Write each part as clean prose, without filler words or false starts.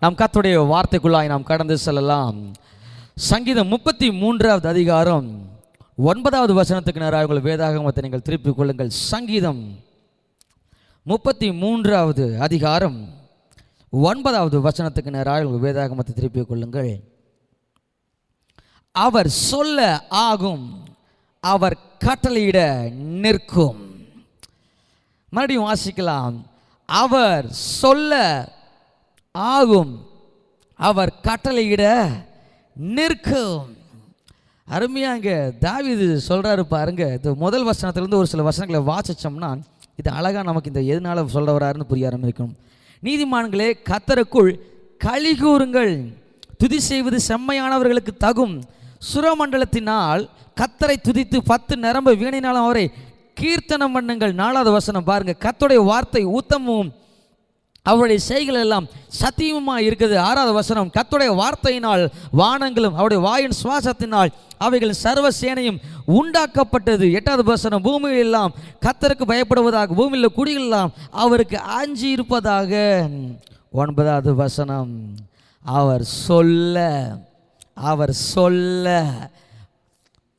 நாம் கர்த்தருடைய வார்த்தைக்குள்ளாய் நாம் கடந்து செல்லலாம். சங்கீதம் 33வது அதிகாரம் 9வது வசனத்துக்கு நேராக உங்கள் வேதாகமத்தை நீங்கள் திருப்பிக் கொள்ளுங்கள். சங்கீதம் 33வது அதிகாரம் 9வது வசனத்துக்கு நேராக உங்கள் வேதாகமத்தை திருப்பிக் கொள்ளுங்கள். அவர் சொல்ல ஆகும், அவர் கட்டளையிட நிற்கும். மறுபடியும் வாசிக்கலாம். அவர் சொல்ல ஆகும், அவர் கட்டளையிட நிற்கும். அருமையாங்க தாவீது சொல்றாரு பாருங்க. இந்த முதல் வசனத்திலிருந்து ஒரு சில வசனங்களை வாசிச்சோம்னா இது அழகா நமக்கு இந்த எதனால சொல்ல வராருன்னு புரிய ஆரம்பிக்கும். நீதிமான்களே, கர்த்தருக்குள் களி கூறுங்கள், துதி செய்வது செம்மையானவர்களுக்கு தகும். சுரமண்டலத்தினால் கர்த்தரை துதித்து 10 நரம்பு வீணையினாலும் அவரை கீர்த்தனம் பண்ணுங்கள். 4வது வசனம் பாருங்க. கர்த்தருடைய வார்த்தை உத்தமமும் அவருடைய செய்கள் எல்லாம் சத்தியமுமாக இருக்குது. 6வது வசனம். கர்த்தருடைய வார்த்தையினால் வானங்களும் அவருடைய வாயின் சுவாசத்தினால் அவைகள் சர்வ சேனையும் உண்டாக்கப்பட்டது. 8வது வசனம். பூமியில் எல்லாம் கர்த்தருக்கு பயப்படுவதாக, பூமியில் குடிகள் எல்லாம் அவருக்கு அஞ்சி இருப்பதாக. 9வது வசனம். அவர் சொல்ல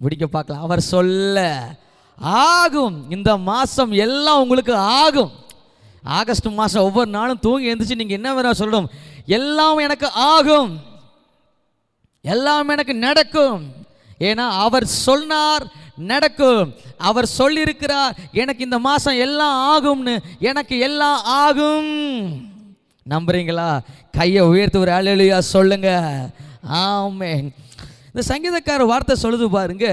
முடிக்க பார்க்கலாம். அவர் சொல்ல ஆகும். இந்த மாதம் எல்லாம் உங்களுக்கு ஆகும். ஆகஸ்ட் மாதம் ஒவ்வொரு நாளும் தூங்கி எழுந்திரிச்சு நீங்கள் என்ன வேற சொல்லணும்? எல்லாம் எனக்கு ஆகும், எல்லாம் எனக்கு நடக்கும். ஏன்னா அவர் சொன்னார், நடக்கும். அவர் சொல்லியிருக்கிறார், எனக்கு இந்த மாதம் எல்லாம் ஆகும்னு. எனக்கு எல்லாம் ஆகும். நம்புறீங்களா? கையை உயர்த்து ஒரு அல்லேலூயா சொல்லுங்க. ஆமென். இந்த சங்கீதக்கார வார்த்தை சொல்லுது பாருங்க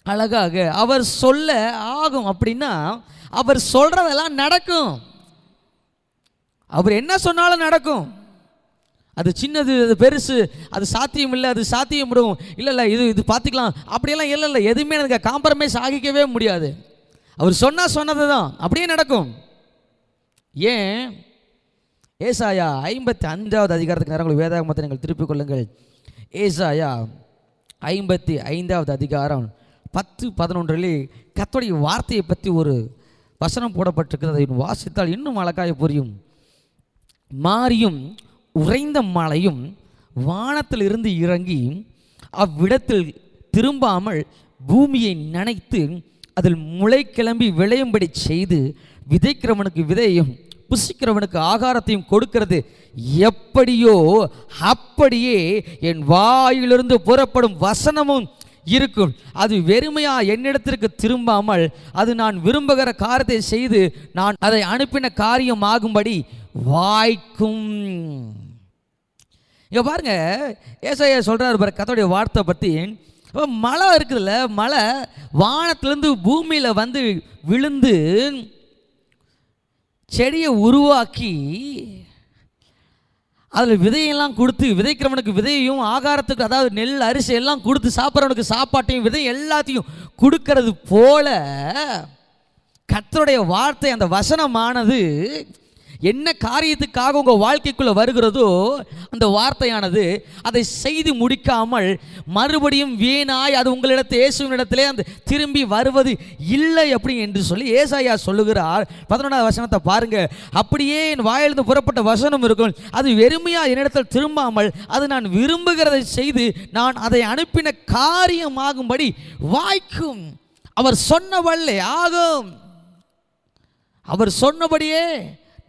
அழகாக. அவர் சொல்ல ஆகும் அப்படின்னா அவர் சொல்றதெல்லாம் நடக்கும். அவர் என்ன சொன்னாலும் நடக்கும். அது சின்னது, அது பெருசு, அது சாத்தியம் இல்லை, அது சாத்தியம் முடியும் இல்லை இது பார்த்துக்கலாம் அப்படியெல்லாம் இல்லை. எதுவுமே எனக்கு காம்ப்ரமைஸ் ஆகிக்கவே முடியாது. அவர் சொன்னது தான் அப்படியே நடக்கும். ஏன்? ஏசாயா 55வது அதிகாரத்துக்கு நேரங்கள் வேதாகமத்தை நீங்கள் திருப்பிக் கொள்ளுங்கள். ஏசாயா 55வது அதிகாரம் 10-11 கர்த்தருடைய வார்த்தையை பற்றி ஒரு வசனம் போடப்பட்டிருக்கிறது. அதை வாசித்தால் இன்னும் அழகாக புரியும். மாரியும் உறைந்த மழையும் வானத்தில் இருந்து இறங்கி அவ்விடத்தில் திரும்பாமல் பூமியை நனைத்து அதில் முளை கிளம்பி விளையும்படி செய்து விதைக்கிறவனுக்கு விதையும் புசிக்கிறவனுக்கு ஆகாரத்தையும் கொடுக்கிறது எப்படியோ அப்படியே என் வாயிலிருந்து புறப்படும் வசனமும் இருக்கும். அது வெறுமையா என்னிடத்திற்கு திரும்பாமல் அது நான் விரும்புகிற காரியத்தை செய்து நான் அதை அனுப்பின காரியம் ஆகும்படி வாய்க்கும். இங்க பாருங்க, ஏசாயா சொல்றாரு பாரு கர்த்தருடைய வார்த்தை பற்றி. மழை இருக்குதுல்ல, மழை வானத்திலிருந்து பூமியில வந்து விழுந்து செடியை உருவாக்கி அதில் விதையெல்லாம் கொடுத்து விதைக்கிறவனுக்கு விதையையும் ஆகாரத்துக்கு, அதாவது நெல் அரிசி எல்லாம் கொடுத்து சாப்பிட்றவனுக்கு சாப்பாட்டையும் விதையும் எல்லாத்தையும் கொடுக்கறது போல கர்த்தருடைய வார்த்தை, அந்த வசனமானது என்ன காரியத்துக்காக உங்கள் வாழ்க்கைக்குள்ளே வருகிறதோ அந்த வார்த்தையானது அதை செய்து முடிக்காமல் மறுபடியும் வீணாய் அது உங்களிடத்தில் இயேசுவினிடத்திலே அந்த திரும்பி வருவது இல்லை அப்படி என்று சொல்லி ஏசாயா சொல்லுகிறார். 11வது வசனத்தை பாருங்க. அப்படியே என் வாயிலிருந்து புறப்பட்ட வசனம் இருக்கும், அது வெறுமையா என்னிடத்தில் திரும்பாமல் அது நான் விரும்புகிறதை செய்து நான் அதை அனுப்பின காரியமாகும்படி வாய்க்கும். அவர் சொன்னவல்லே ஆகும், அவர் சொன்னபடியே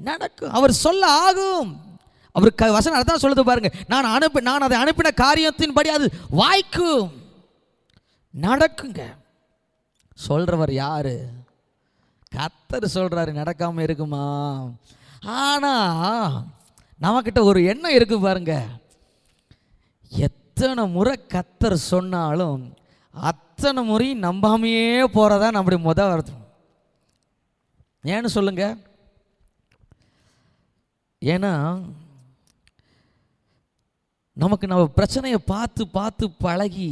நடக்கும். அவர் சொல்ல ஆகும். அவருக்கு வசனம் அதான் சொல்லுது பாருங்க. நான் அதை அனுப்பின காரியத்தின்படி அது வாய்க்கும், நடக்குங்க. சொல்றவர் யாரு? கர்த்தர் சொல்றாரு. நடக்காம இருக்குமா? ஆனா நம்மகிட்ட ஒரு எண்ணம் இருக்கு பாருங்க. எத்தனை முறை கர்த்தர் சொன்னாலும் அத்தனை முறை நம்பாமையே போறதா நம்முடைய முதல் அர்த்தம். ஏன்னு சொல்லுங்க. ஏன்னா நமக்கு நம்ம பிரச்சனையை பார்த்து பார்த்து பழகி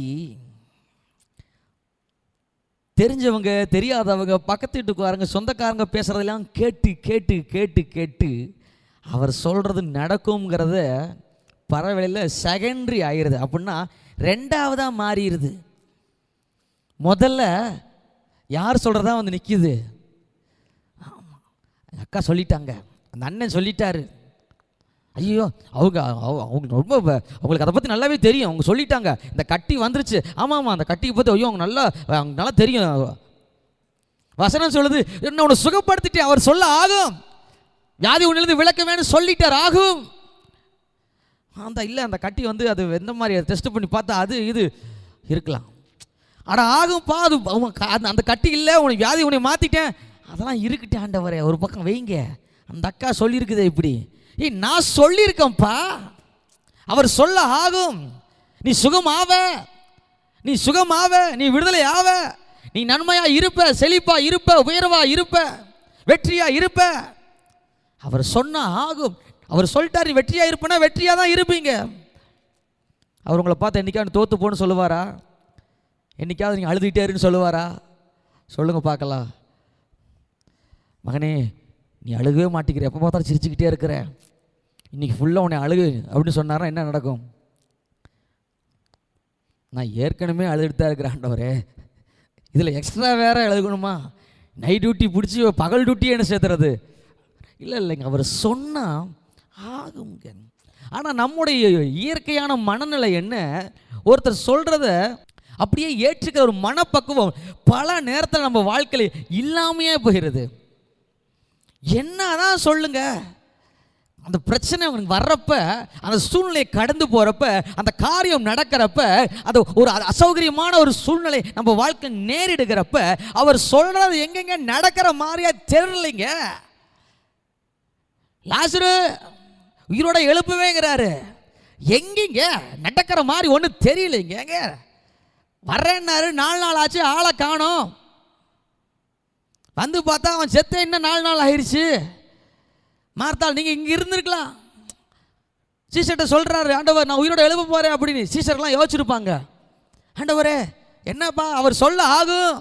தெரிஞ்சவங்க தெரியாதவங்க பக்கத்து வீட்டுக்காரங்க சொந்தக்காரங்க பேசுறதெல்லாம் கேட்டு கேட்டு கேட்டு கேட்டு அவர் சொல்றது நடக்கும்ங்கிறத பரவலையில் செகண்டரி ஆயிடுது. அப்படின்னா ரெண்டாவதாக மாறிடுது. முதல்ல யார் சொல்கிறதா வந்து நிற்கிது? அக்கா சொல்லிட்டாங்க, அந்த அண்ணன் சொல்லிட்டாரு, ஐயோ அவங்க அவங்க ரொம்ப அவங்களுக்கு அதை பற்றி நல்லாவே தெரியும். அவங்க சொல்லிட்டாங்க இந்த கட்டி வந்துருச்சு. ஆமாம் அந்த கட்டியை பற்றி ஐயோ அவங்க நல்லா தெரியும். வசனம் சொல்லுது, என்ன உன்னை சுகப்படுத்திட்டு அவர் சொல்ல ஆகும், வியாதி உன்னிலிருந்து விளக்க வேணும்னு சொல்லிட்டார், ஆகும். அந்த கட்டி வந்து அது எந்த மாதிரி டெஸ்ட் பண்ணி பார்த்தா அது இது இருக்கலாம். ஆனால் ஆகும்ப்பா, அது அந்த கட்டி இல்லை, உனக்கு வியாதி உன்னை மாற்றிட்டேன், அதெல்லாம் இருக்கட்டே ஆண்டவரே ஒரு பக்கம் வைங்க. அந்த அக்கா சொல்லியிருக்குதே இப்படி, நான் சொல்லியிருக்கேன்ப்பா, அவர் சொல்ல ஆகும், நீ சுகமாவ, நீ சுகமாவ, நீ விடுதலை ஆவ, நீ நன்மையா இருப்ப, செழிப்பா இருப்ப, உயர்வா இருப்ப, வெற்றியா இருப்ப. அவர் சொன்னா ஆகும். அவர் சொல்லிட்டார், நீ வெற்றியா இருப்பனா வெற்றியா தான் இருப்பீங்க. அவர் உங்களை பார்த்து என்னைக்காவது தோத்து போன்னு சொல்லுவாரா? என்னைக்காவது நீங்கள் அழுதுகிட்டேருன்னு சொல்லுவாரா? சொல்லுங்க பார்க்கலாம். மகனே நீ அழுகவே மாட்டேங்கிற, எப்போ பார்த்தாலும் சிரிச்சுக்கிட்டே இருக்கிற, இன்னைக்கு ஃபுல்லாக உன்னை அழுகு அப்படின்னு சொன்னாரா என்ன நடக்கும்? நான் ஏற்கனவே அழுதுட்டு தான் இருக்கிறேன் ஆண்டவரே, இதில் எக்ஸ்ட்ரா வேற எழுதணுமா? நைட் டியூட்டி பிடிச்சி பகல் டியூட்டி என்ன சேர்த்துறது? இல்லைங்க, அவர் சொன்னால் ஆகுங்க. ஆனால் நம்முடைய இயற்கையான மனநிலை என்ன, ஒருத்தர் சொல்கிறத அப்படியே ஏற்றுக்கிற ஒரு மனப்பக்குவம் பல நேரத்தில் நம்ம வாழ்க்கையில் இல்லாமையே போகிறது. என்னதான் சொல்லுங்க, அந்த பிரச்சனை அவனுக்கு வர்றப்ப, அந்த சூழ்நிலையை கடந்து போகிறப்ப, அந்த காரியம் நடக்கிறப்ப, அது ஒரு அசௌகரியமான ஒரு சூழ்நிலை நம்ம வாழ்க்கை நேரிடுகிறப்ப, அவர் சொல்றது எங்கெங்க நடக்கிற மாதிரியா தெரியலைங்க. லாசரு உயிரோட எழுப்புவேங்கிறாரு, எங்கெங்க நடக்கிற மாதிரி ஒன்றும் தெரியலைங்க. வர்றேன்னாரு, 4 நாள் ஆச்சு, ஆளை காணோம். வந்து பார்த்தா அவன் செத்த இன்னும் 4 நாள் ஆயிடுச்சு. மார்த்தாள் நீங்கள் இங்கே இருந்திருக்கலாம். சீசர்கிட்ட சொல்கிறாரு, ஆண்டவர் நான் உயிரோட எழுப்ப போகிறேன் அப்படின்னு. சீசர்லாம் யோசிச்சிருப்பாங்க, ஆண்டவரே என்னப்பா அவர் சொல்ல ஆகும்.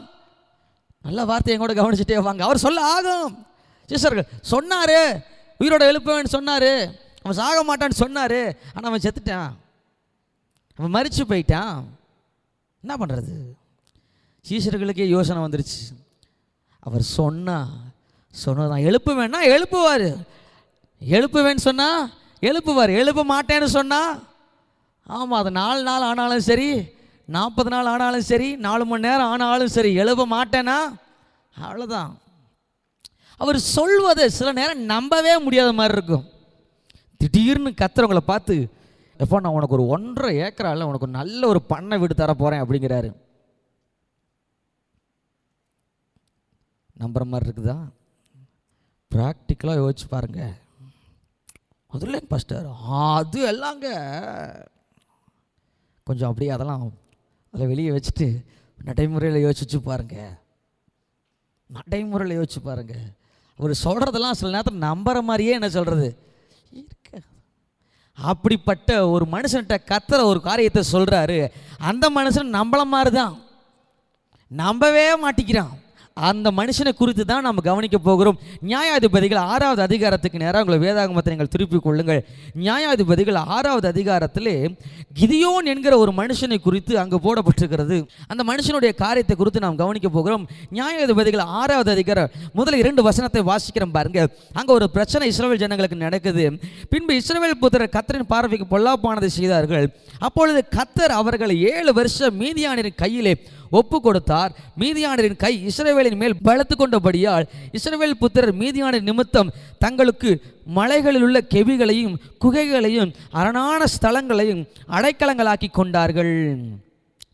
நல்ல வார்த்தை எங்கூட கவனிச்சுட்டே வாங்க. அவர் சொல்ல ஆகும். சீசர்கள் சொன்னார், உயிரோட எழுப்புவேன்னு சொன்னார், அவன் சாக மாட்டான்னு சொன்னார், ஆனால் அவன் செத்துட்டான், அவன் மரிச்சு போயிட்டான். என்ன பண்ணுறது? சீசர்களுக்கே யோசனை வந்துருச்சு. அவர் சொன்னதான் எழுப்புவேன்னா எழுப்புவார், எழுப்புவேன்னு சொன்னால் எழுப்புவார், எழுப்ப மாட்டேன்னு சொன்னால் ஆமாம் அது 4 நாள் ஆனாலும் சரி, 40 நாள் ஆனாலும் சரி, 4 மணி நேரம் ஆனாலும் சரி, எழுப்ப மாட்டேன்னா அவ்வளோதான். அவர் சொல்வதை சில நேரம் நம்பவே முடியாத மாதிரி இருக்கும். திடீர்னு கத்துறவங்களை பார்த்து, எப்போ நான் உனக்கு ஒரு 1.5 ஏக்கரால உனக்கு நல்ல ஒரு பண்ணை வீடு தர போகிறேன் அப்படிங்கிறாரு. நம்புற மாதிரி இருக்குதா? ப்ராக்டிக்கலாக யோசிச்சு பாருங்க. அதில் பாஸ்டர் அது எல்லாங்க கொஞ்சம் அப்படியே அதெல்லாம் அதில் வெளியே வச்சுட்டு நடைமுறையில் யோசிச்சு பாருங்க. நடைமுறையில் யோசிச்சு பாருங்க. அவர் சொல்கிறதெல்லாம் சில நேரத்தில் நம்புற மாதிரியே என்ன சொல்கிறது இருக்க. அப்படிப்பட்ட ஒரு மனுஷன்கிட்ட கத்துற ஒரு காரியத்தை சொல்கிறாரு. அந்த மனுஷன் நம்மள மாதிரி தான், நம்பவே மாட்டிக்கிறான். அந்த மனுஷனை குறித்து தான் நம்ம கவனிக்க போகிறோம். நியாயாதிபதிகள் 6வது அதிகாரத்துக்கு நேரம் உங்களை வேதாகமத்தை நீங்கள் திருப்பிக் கொள்ளுங்கள். நியாயாதிபதிகள் 6வது அதிகாரத்திலே கிதியோன் என்கிற ஒரு மனுஷனை குறித்து அங்கு போடப்பட்டிருக்கிறது. அந்த மனுஷனுடைய காரியத்தை குறித்து நாம் கவனிக்க போகிறோம். நியாயாதிபதிகள் 6வது அதிகாரம் முதல் 2 வசனத்தை வாசிக்கிறோம் பாருங்க. அங்கே ஒரு பிரச்சனை இஸ்ரவேல் ஜனங்களுக்கு நடக்குது. பின்பு இஸ்ரவேல் புத்திரர் கர்த்தரின் பார்வைக்கு பொல்லாப்பானதை செய்தார்கள். அப்பொழுது கர்த்தர் அவர்களை 7 வருஷம் மீதியானின் கையிலே ஒப்பு கொடுத்தார். மீதியானரின் கை இஸ்ரவேலின் மேல் பலத்து கொண்டபடியால் இஸ்ரவேல் புத்திரர் மீதியானர் நிமித்தம் தங்களுக்கு மலைகளில் உள்ள கெபிகளையும் குகைகளையும் அரணான ஸ்தலங்களையும் அடைக்கலங்களாக்கி கொண்டார்கள்.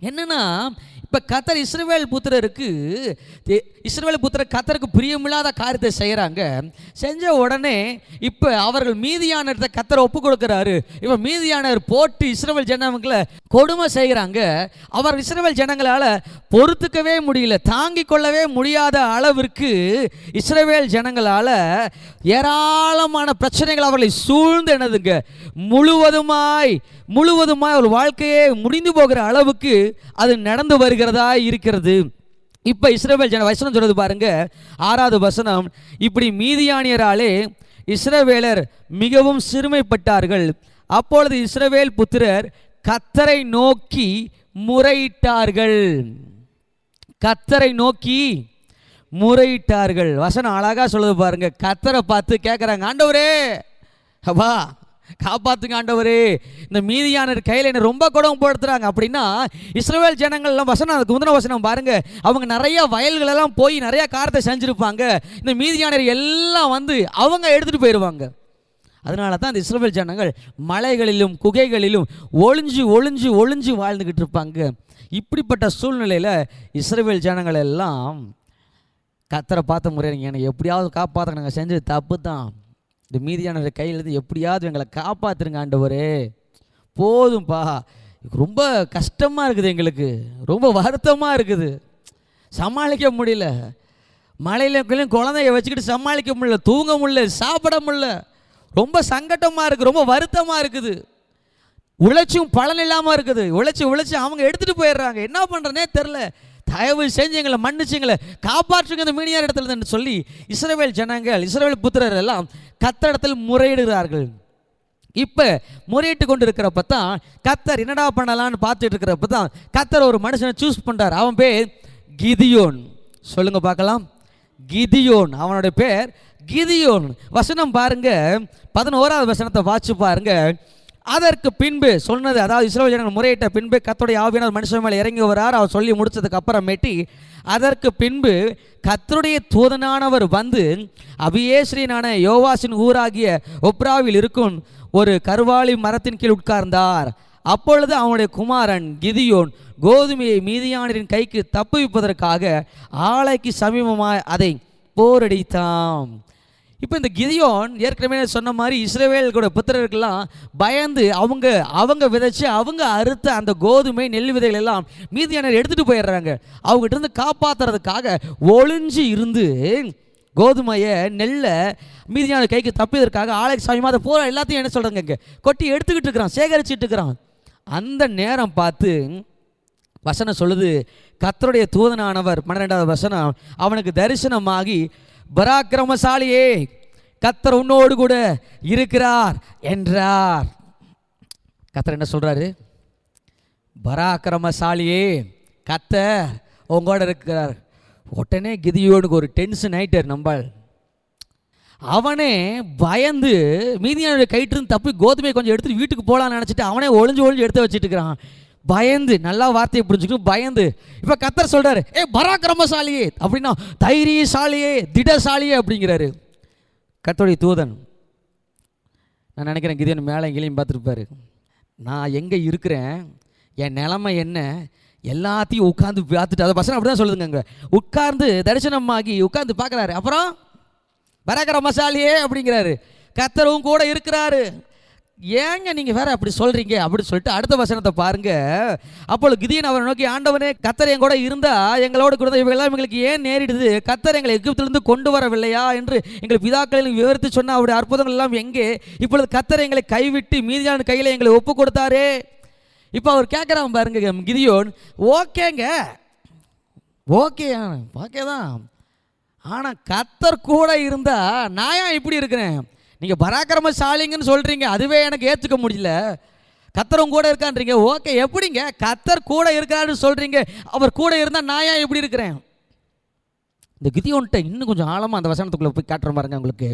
என்னன்னா இப்போ கர்த்தர் இஸ்ரவேல் புத்திரர் கர்த்தருக்கு பிரியமில்லாத காரியத்தை செய்கிறாங்க. செஞ்ச உடனே இப்போ அவர்கள் மீதியானத்தை கர்த்தர் ஒப்பு கொடுக்குறாரு. இப்போ மீதியானர் போட்டு இஸ்ரவேல் ஜனங்களை கொடுமை செய்கிறாங்க. அவர் இஸ்ரவேல் ஜனங்களால் பொறுத்துக்கவே முடியல, தாங்கிக் கொள்ளவே முடியாத அளவிற்கு இஸ்ரவேல் ஜனங்களால் ஏராளமான பிரச்சனைகள் அவர்களை சூழ்ந்து என்னதுங்க முழுவதுமாய் ஒரு வாழ்க்கையே முடிந்து போகிற அளவுக்கு அது நடந்து வருகிறதா இருக்கிறது. இப்போ இஸ்ரவேல் வசனம் சொல்றது பாருங்க, 6வது வசனம், இப்படி மீதியானியராலே இஸ்ரவேலர் மிகவும் சிறுமைப்பட்டார்கள். அப்பொழுது இஸ்ரவேல் புத்திரர் கர்த்தரை நோக்கி முறையிட்டார்கள். கர்த்தரை நோக்கி முறையிட்டார்கள். வசனம் அழகா சொல்லுது பாருங்க. கர்த்தரை பார்த்து கேட்குறாங்க, ஆண்டவரே அப்பா காப்பாத்துங்க ஆண்டவரே, இந்த மீதியானர் கையில் என்ன ரொம்ப கொடுமைப்படுத்துறாங்க அப்படின்னா, இஸ்ரவேல் ஜனங்கள்லாம் வசனம், அதுக்கு முந்தின வசனம் பாருங்க, அவங்க நிறைய வயல்களெல்லாம் போய் நிறைய காரியத்தை செஞ்சுருப்பாங்க. இந்த மீதியானர் எல்லாம் வந்து அவங்க எடுத்துகிட்டு போயிடுவாங்க. அதனால தான் இந்த இஸ்ரவேல் ஜனங்கள் மலைகளிலும் குகைகளிலும் ஒளிஞ்சு ஒளிஞ்சு ஒளிஞ்சு வாழ்ந்துக்கிட்டு இருப்பாங்க. இப்படிப்பட்ட சூழ்நிலையில் இஸ்ரவேல் ஜனங்கள் எல்லாம் கர்த்தரை பார்த்த முறையில் என்னை எப்படியாவது காப்பாற்ற, நாங்கள் செஞ்சது தப்பு தான், இந்த மீதியான கையிலேருந்து எப்படியாவது எங்களை காப்பாற்றுருங்க ஆண்டவரே, போதும்பா, ரொம்ப கஷ்டமாக இருக்குது, எங்களுக்கு ரொம்ப வருத்தமாக இருக்குது, சமாளிக்க முடியல, மழையில குழந்தைய வச்சுக்கிட்டு சமாளிக்க முடியல, தூங்க முடியல, சாப்பிட முடியல, ரொம்ப சங்கடமாக இருக்குது, ரொம்ப வருத்தமாக இருக்குது, உழைச்சும் பலன் இல்லாமல் இருக்குது, உழைச்சி அவங்க எடுத்துகிட்டு போயிடுறாங்க, என்ன பண்ணுறனே தெரில, தயவு செஞ்சு எங்களை மன்னிச்சு எங்களை காப்பாற்றுங்க இந்த மீதியான இடத்துல சொல்லி இஸ்ரவேல் ஜனங்கள், இஸ்ரவேல் புத்திரர் எல்லாம் கர்த்தரிடத்தில் முறையிடுகிறார்கள். இப்போ முறையிட்டு கொண்டு இருக்கிறப்ப தான் கர்த்தர் என்னடா பண்ணலான்னு பார்த்துட்டு இருக்கிறப்ப தான் கர்த்தர் ஒரு மனுஷனை சூஸ் பண்ணுறார். அவன் பேர் கிதியோன். சொல்லுங்க பார்க்கலாம், கிதியோன், அவனுடைய பேர் கிதியோன். வசனம் பாருங்க, 11வது வசனத்தை வாசிச்சு பாருங்க. அதற்கு பின்பு சொன்னது, அதாவது இஸ்ரவேல் ஜனங்கள் முறையிட்ட பின்பு கர்த்தருடைய ஆவியானவர் மனுஷன் மேலே இறங்கி வரார். அவர் சொல்லி முடிச்சதுக்கு அப்புறமேட்டி, அதற்கு பின்பு கர்த்தருடைய தூதனானவர் வந்து அபியேஸ்ரியனான யோவாசின் ஊராகிய ஒப்ராவில் இருக்கும் ஒரு கருவாளி மரத்தின் கீழ் உட்கார்ந்தார். அப்பொழுது அவனுடைய குமாரன் கிதியோன் கோதுமையை மீதியானரின் கைக்கு தப்புவிப்பதற்காக ஆலைக்கு சமீபமாய் அதை போரடித்தான். இப்போ இந்த கிதியோன் ஏற்கனவே சொன்ன மாதிரி இஸ்ரவேலோட புத்திரர்கள்லாம் பயந்து அவங்க விதைச்சு அவங்க அறுத்த அந்த கோதுமை நெல் விதைகள் எல்லாம் மீதியானர் எடுத்துகிட்டு போயிடுறாங்க. அவங்ககிட்ட இருந்து காப்பாற்றுறதுக்காக ஒளிஞ்சு இருந்து கோதுமையை நெல்லை மீதியான கைக்கு தப்பியதற்காக ஆலைக்கு சமயமாக அதை போகிற எல்லாத்தையும் என்ன சொல்கிறாங்க, இங்கே கொட்டி எடுத்துக்கிட்டு இருக்கிறான், சேகரிச்சுட்டு இருக்கிறான். அந்த நேரம் பார்த்து வசனம் சொல்லுது, கர்த்தருடைய தூதனானவர் 12வது வசனம் அவனுக்கு தரிசனமாகி, பராக்கிரமசாலியே, கர்த்தர் உன்னோடு கூட இருக்கிறார் என்றார். கர்த்தர் என்ன சொல்றாரு, பராக்கிரமசாலியே, கர்த்தர் உங்களோட இருக்கிறார். உடனே கிதியோனுக்கு ஒரு டென்ஷன் ஆயிட்டார். நம்பாள் அவனே பயந்து மீதியான கைட்டிருந்து தப்பி கோதுமையை கொஞ்சம் எடுத்துட்டு வீட்டுக்கு போகலான்னு நினச்சிட்டு அவனே ஒளிஞ்சு எடுத்து வச்சுட்டு இருக்கிறான். பயந்து, நல்லா வார்த்தையை புரிஞ்சுக்கணும், பயந்து. இப்போ கர்த்தர் சொல்றாரு, பராக்கிரமசாலியே அப்படின்னா தைரியசாலியே, திடசாலியே அப்படிங்கிறாரு கர்த்தருடைய தூதன். நான் நினைக்கிறேன் கிதியோன் மேலே எங்கேயும் பார்த்துருப்பாரு, நான் எங்கே இருக்கிறேன், என் நிலைமை என்ன, எல்லாத்தையும் உட்காந்து பார்த்துட்டு, அதை பசங்க அப்படி தான் சொல்லுதுங்க, உட்கார்ந்து தரிசனமாகி உட்கார்ந்து பார்க்குறாரு. அப்புறம் பராக்கிரமசாலியே அப்படிங்கிறாரு, கர்த்தரும் கூட இருக்கிறாரு. ஏங்க நீங்கள் வேற அப்படி சொல்கிறீங்க அப்படின்னு சொல்லிட்டு அடுத்த வசனத்தை பாருங்க. அப்பொழுது கிதியோன் அவரை நோக்கி, ஆண்டவனே, கர்த்தர் என் கூட இருந்தால் எங்களோட கூட இவைகளாம் எங்களுக்கு ஏன் நேரிடுது, கர்த்தர் எங்களை எகிப்திலிருந்து கொண்டு வரவில்லையா என்று எங்கள் பிதாக்களில் விவரித்து சொன்ன அவருடைய அற்புதங்கள் எல்லாம் எங்கே, இப்பொழுது கர்த்தர் எங்களை கைவிட்டு மீதியான கையில் எங்களை ஒப்பு கொடுத்தாரே. இப்போ அவர் கேட்குறான் பாருங்க கிதியோன், ஓகேங்க, ஓகே தான், ஆனால் கர்த்தர் கூட இருந்தால் நான் ஏன் இப்படி இருக்கிறேன், நீங்கள் பராக்கிரமசாலிங்கன்னு சொல்கிறீங்க, அதுவே எனக்கு ஏற்றுக்க முடியல, கர்த்தரும் கூட இருக்கான்றீங்க, ஓகே, எப்படிங்க கர்த்தர் கூட இருக்காருன்னு சொல்கிறீங்க, அவர் கூட இருந்தால் நான் ஏன் எப்படி இருக்கிறேன். இந்த கிதியோன்ட்ட இன்னும் கொஞ்சம் ஆழமாக அந்த வசனத்துக்குள்ளே போய் காட்டுற பாருங்க உங்களுக்கு.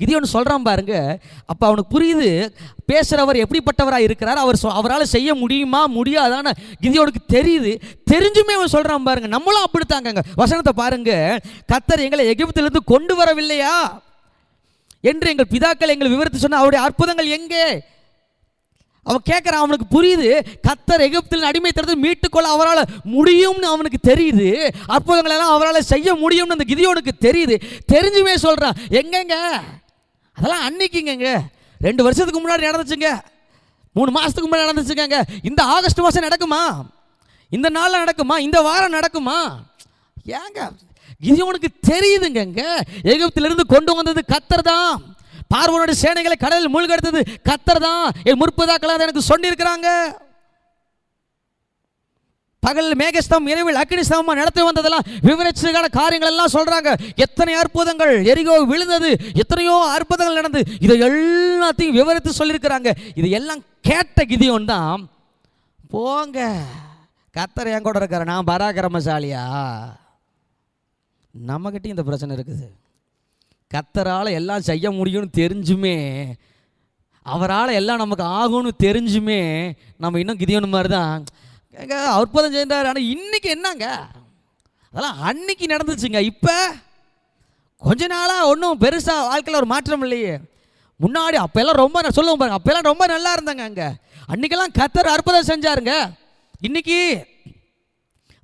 கிதியோன் சொல்கிறான் பாருங்க, அப்போ அவனுக்கு புரியுது பேசுகிறவர் எப்படிப்பட்டவராக இருக்கிறார், அவரால் செய்ய முடியுமா முடியாதான்னு கிதியோனுக்கு தெரியுது. தெரிஞ்சுமே அவன் சொல்கிறான் பாருங்க, நம்மளும் அப்படித்தாங்க. வசனத்தை பாருங்க, கர்த்தர் எங்களை எகிப்திலிருந்து கொண்டு வரவில்லையா என்று எங்கள் பிதாக்கள் எங்களை விவரித்து சொன்ன அவருடைய அற்புதங்கள் எங்கே. அவன் கேட்குறான், அவனுக்கு புரியுது கர்த்தர் எகிப்தில் அடிமைத்தனத்தை மீட்டுக்கொள்ள அவரால் முடியும்னு அவனுக்கு தெரியுது, அற்புதங்கள் எல்லாம் அவரால் செய்ய முடியும்னு அந்த கிதியோனுக்கு தெரியுது. தெரிஞ்சுமே சொல்கிறான், எங்கெங்க அதெல்லாம் அன்னைக்குங்க 2 வருஷத்துக்கு முன்னாடி நடந்துச்சுங்க, 3 மாதத்துக்கு முன்னாடி நடந்துச்சுங்க, இந்த ஆகஸ்ட் மாதம் நடக்குமா, இந்த நாளில் நடக்குமா, இந்த வாரம் நடக்குமா, ஏங்க கிதியோனுக்கு தெரியுதுங்க, எகிப்திலிருந்து கொண்டு வந்தது கர்த்தர் தான், பார்வோனுடைய சேனைகளை கடலில் மூழ்கடித்தது கர்த்தர் தான், என் முற்பதாக்களாக எனக்கு சொல்லியிருக்கிறாங்க. பகல் மேகஸ்தம், இரவில் அக்னிஸ்தம்பமா நடத்தி வந்ததெல்லாம் விவரிச்சதுக்கான காரியங்கள் எல்லாம் சொல்றாங்க. எத்தனை அற்புதங்கள், எரிகோ விழுந்தது, எத்தனையோ அற்புதங்கள் நடந்து, இதை எல்லாத்தையும் விவரித்து சொல்லியிருக்கிறாங்க. இதையெல்லாம் கேட்ட கிதியோன் தான், போங்க கர்த்தர் என் கூட இருக்காரு, நான் பராக்கிரமசாலியா. நம்மகிட்டையும் இந்த பிரச்சனை இருக்குது, கர்த்தரால் எல்லாம் செய்ய முடியும்னு தெரிஞ்சுமே அவரால் எல்லாம் நமக்கு ஆகும்னு தெரிஞ்சுமே நம்ம இன்னும் கிதியோன் மாதிரி தான் அற்புதம் செய்தார். ஆனால் இன்னைக்கு என்னங்க, அதெல்லாம் அன்னைக்கு நடந்துச்சுங்க. இப்போ கொஞ்ச நாளாக ஒன்றும் பெருசாக வாழ்க்கையில் ஒரு மாற்றம் இல்லையே. முன்னாடி அப்போல்லாம் ரொம்ப சொல்லுவோம் பாருங்க, அப்போல்லாம் ரொம்ப நல்லா இருந்தாங்க. அங்கே அன்றைக்கெல்லாம் கர்த்தர் அற்புதம் செஞ்சாருங்க. இன்னைக்கு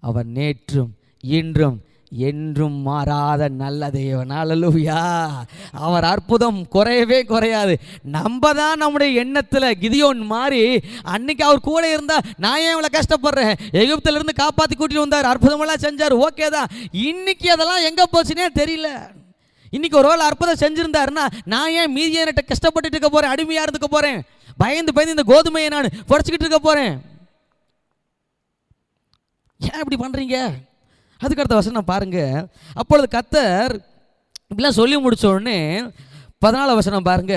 அவர் நேற்றும் இன்றும் என்றும் மாறாத நல்ல தேவன். அல்லேலூயா. அவர் அற்புதம் குறையவே குறையாது. நம்ம தான் நம்முடைய எண்ணத்தில் கிதியோன் மாதிரி அன்னைக்கு அவர் கூட இருந்தா நான் ஏன் இவ்வளோ கஷ்டப்படுறேன், எகிப்திலிருந்து காப்பாற்றி கூட்டிட்டு வந்தார், அற்புதமெல்லாம் செஞ்சார், ஓகே தான். இன்னைக்கு அதெல்லாம் எங்கே போச்சுன்னே தெரியல. இன்னைக்கு ஒரு வேளை அற்புதம் செஞ்சிருந்தாருன்னா நான் ஏன் மீதியானிட்ட கஷ்டப்பட்டு இருக்க போறேன், அடிமையா இருந்துக்க போறேன், பயந்து இந்த கோதுமையை நான் புடச்சிக்கிட்டு இருக்க போறேன். ஏன் இப்படி பண்றீங்க? அதுக்கு அடுத்த வசனம் பாருங்க. அப்பொழுது கர்த்தர் இப்படிலாம் சொல்லி முடிச்ச உடனே 14 வசனம் பாருங்க,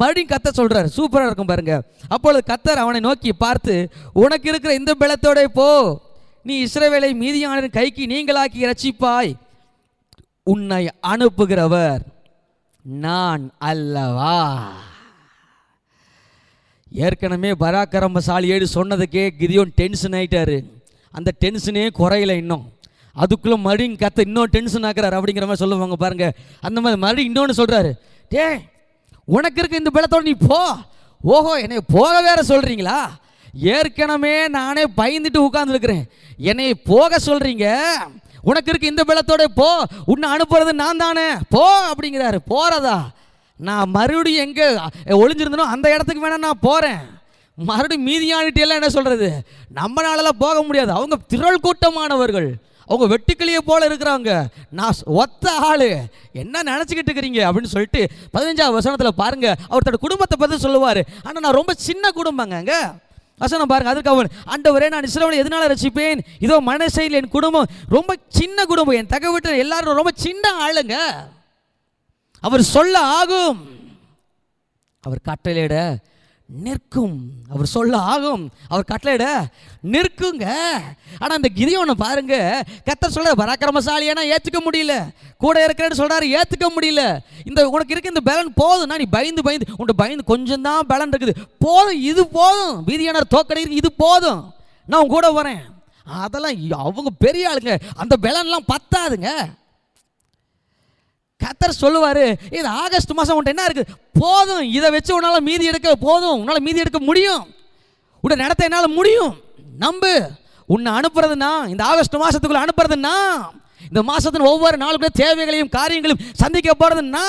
மறுபடியும் கர்த்தர் சொல்றாரு, சூப்பரா இருக்கும் பாருங்க. அப்பொழுது கர்த்தர் அவனை நோக்கி பார்த்து, உனக்கு இருக்கிற இந்த பலத்தோட போ, நீ இஸ்ரவேலை மீதியானின் கைக்கு நீங்களாக்கி ரட்சிப்பாய், உன்னை அனுப்புகிறவர் நான் அல்லவா. ஏற்கனவே பராக்கிரமசாலி ஏடு சொன்னதுக்கே கிதியோன் டென்ஷன் ஆயிட்டாரு. அந்த டென்ஷனே குறையல இன்னும். அதுக்குள்ளே மறுபடியும் கத்த இன்னும் டென்ஷன் ஆக்குறாரு அப்படிங்கிற மாதிரி சொல்லுவாங்க பாருங்க. அந்த மாதிரி மறுபடியும் இன்னொன்று சொல்கிறாரு, டே உனக்கு இருக்க இந்த பலத்தோடு நீ போ. ஓஹோ, என்னை போக வேற சொல்கிறீங்களா? ஏற்கனவே நானே பயந்துட்டு உட்கார்ந்துருக்கிறேன், என்னை போக சொல்கிறீங்க? உனக்கு இருக்க இந்த பலத்தோட போ, உன்னை அனுப்புறது நான் தானே, போ அப்படிங்கிறாரு. போகிறதா? நான் மறுபடியும் எங்கே ஒளிஞ்சிருந்தனோ அந்த இடத்துக்கு வேணா நான் போகிறேன். மறுபடியும் மீதியானிட்டு எல்லாம் என்ன சொல்கிறது, நம்மளாலலாம் போக முடியாது. அவங்க திரள் கூட்டமானவர்கள், அவங்க வெட்டுக்கிளியை போல இருக்கிறாங்க, நான் ஒத்த ஆள், என்ன நினச்சிக்கிட்டு இருக்கிறீங்க அப்படின்னு சொல்லிட்டு 15ஆம் வசனத்தில் பாருங்க, அவர் தன்னோட குடும்பத்தை பற்றி சொல்லுவார். ஆனால் நான் ரொம்ப சின்ன குடும்பங்க. அங்கே வசனம் பாருங்க, அதுக்கு அவன், ஆண்டவரே நான் இஸ்ரவேலை எதனால ரட்சிப்பேன், இதோ மனசையில் என் குடும்பம் ரொம்ப சின்ன குடும்பம், என் தக வீட்டில் எல்லாரும் ரொம்ப சின்ன ஆளுங்க. அவர் சொல்ல ஆகும், அவர் கட்டளையிட நிற்கும். அவர் சொல்ல ஆகும், அவர் கட்டளையிட நிற்குங்க. ஆனால் அந்த கிதியோனை பாருங்க, கர்த்தர் சொல்ற பராக்கிரமசாலியானா ஏற்றுக்க முடியல, கூட இருக்கிறேன்னு சொல்றாரு, ஏற்றுக்க முடியல. இந்த உனக்கு இருக்க இந்த பலன் போதும், நீ பயந்து உன்கிட்ட பயந்து கொஞ்சம் தான் பலன் இருக்குது, போதும், இது போதும், மீதியானர் தோக்கடி இது போதும், நான் உன் கூட வரேன். அதெல்லாம் அவங்க பெரிய ஆளுங்க, அந்த பலன்லாம் பத்தாதுங்க. கர்த்தர் சொல்லுவார், இது ஆகஸ்ட் மாதம் உன்ட்ட என்ன இருக்குது, போதும், இதை வச்சு உன்னால் மீதி எடுக்க போதும், உன்னால் மீதி எடுக்க முடியும், உன்னை நடத்த என்னால் முடியும், நம்பு, உன்னை அனுப்புறதுன்னா இந்த ஆகஸ்ட் மாதத்துக்குள்ளே அனுப்புறதுன்னா, இந்த மாதத்தின் ஒவ்வொரு நாளுக்குள்ள தேவைகளையும் காரியங்களையும் சந்திக்க போகிறதுன்னா,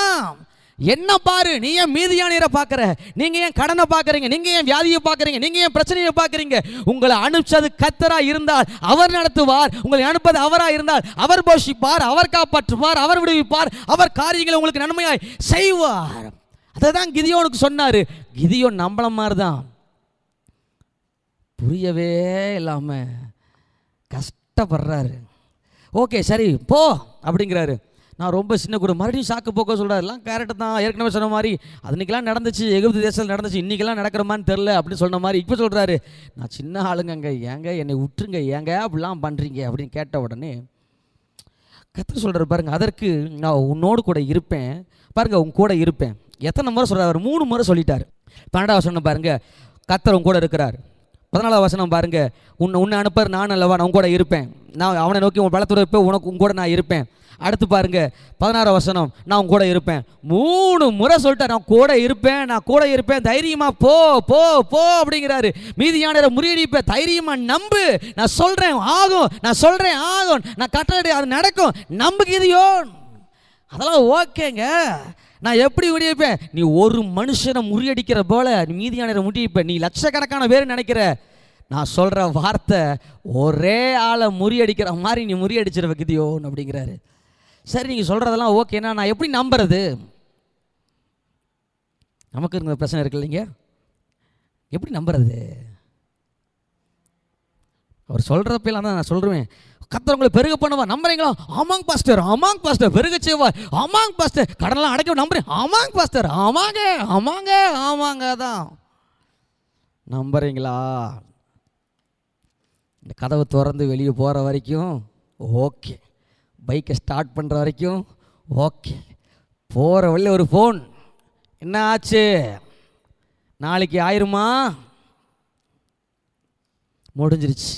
என்ன பாரு, நீ ஏன் மீதியானியரை பார்க்குற, நீங்கள் ஏன் கடனை பார்க்குறீங்க, நீங்கள் ஏன் வியாதியை பார்க்குறீங்க, நீங்கள் ஏன் பிரச்சனையை பார்க்குறீங்க? உங்களை அனுப்பிச்சது கர்த்தராக இருந்தால் அவர் நடத்துவார், உங்களை அனுப்பது அவராக இருந்தால் அவர் போஷிப்பார், அவர் காப்பாற்றுவார், அவர் விடுவிப்பார், அவர் காரியங்களை உங்களுக்கு நன்மையாய் செய்வார். அதை தான் கிதியோனுக்கு சொன்னார். கிதியோன் நம்மள மாதிரி தான், புரியவே இல்லாமல் கஷ்டப்படுறாரு. ஓகே சரி போ அப்படிங்கிறாரு. நான் ரொம்ப சின்ன கூட மறுபடியும் சாக்கு போக்க சொல்கிறார். எல்லாம் கரெக்டு தான், ஏற்கனவே சொன்ன மாதிரி அதுன்னைக்கெல்லாம் நடந்துச்சு, எகிப்து தேசத்தில் நடந்துச்சு, இன்றைக்கெல்லாம் நடக்கிறமான்னு தெரில அப்படின்னு சொன்ன மாதிரி இப்போ சொல்கிறாரு, நான் சின்ன ஆளுங்க, ஏங்க என்னை விட்டுருங்க, ஏங்க அப்படிலாம் பண்ணுறீங்க அப்படின்னு கேட்ட உடனே கர்த்தர் சொல்கிறார் பாருங்க, அதற்கு நான் உன்னோடு கூட இருப்பேன், பாருங்க உன் கூட இருப்பேன். எத்தனை முறை சொல்கிறார்? 3 முறை சொல்லிட்டார். 12ஆம் வசனம் பாருங்க, கர்த்தர் உன் கூட இருக்கிறார். 14ஆம் வசனம் பாருங்க, உன்னை அனுப்பார் நான் அல்லவா, நான் உன் கூட இருப்பேன், நான் அவனை நோக்கி உன் பலத்தோட இருப்பேன், உனக்கு உன் கூட நான் இருப்பேன். அடுத்து பாருங்க 16ஆம் வசனம், நான் உன் கூட இருப்பேன். 3 முறை சொல்லிட்டார், நான் கூட இருப்பேன், நான் கூட இருப்பேன், தைரியமா போ போ போ அப்படிங்கிறாரு. மீதியானரை முறியடிப்பேன், தைரியமா நம்பு, நான் சொல்றேன் ஆகும், நான் சொல்றேன் ஆகும், நான் கட்டளை அது நடக்கும், நம்புகிறியோன். அதெல்லாம் ஓகேங்க, நான் எப்படி முடியப்பேன்? நீ ஒரு மனுஷனை முறியடிக்கிற போல நீ மீதியானரை முடிப்பேன், நீ லட்சக்கணக்கான பேர் நினைக்கிற, நான் சொல்ற வார்த்தை ஒரே ஆளை முறியடிக்கிற மாதிரி நீ முறியடிச்சிருவ கிதியோன் அப்படிங்கிறாரு. சரி நீங்கள் சொல்கிறதெல்லாம் ஓகேனா நான் எப்படி நம்புறது? நமக்கு இருந்த பிரச்சனை இருக்கு இல்லைங்க, எப்படி நம்புறது? அவர் சொல்கிறப்பெல்லாம் தான் நான் சொல்கிறேன், கர்த்தர் உங்களை பெருக பண்ணுவா, நம்புறீங்களா? ஆமாங்க பாஸ்டர், ஆமாங்க பாஸ்டர், பெருக செய்வார், ஆமாங்க பாஸ்டர், கடன்லாம் அடைக்க நம்புறேன், ஆமாங்க பாஸ்டர், ஆமாங்க ஆமாங்க ஆமாங்க தான். நம்புறீங்களா? இந்த கதவை திறந்து வெளியே போகிற வரைக்கும் ஓகே, பைக்கை ஸ்டார்ட் பண்ணுற வரைக்கும் ஓகே, போகிற வழியில் ஒரு ஃபோன், என்ன ஆச்சு, நாளைக்கு ஆயிருமா? முடிஞ்சிருச்சு.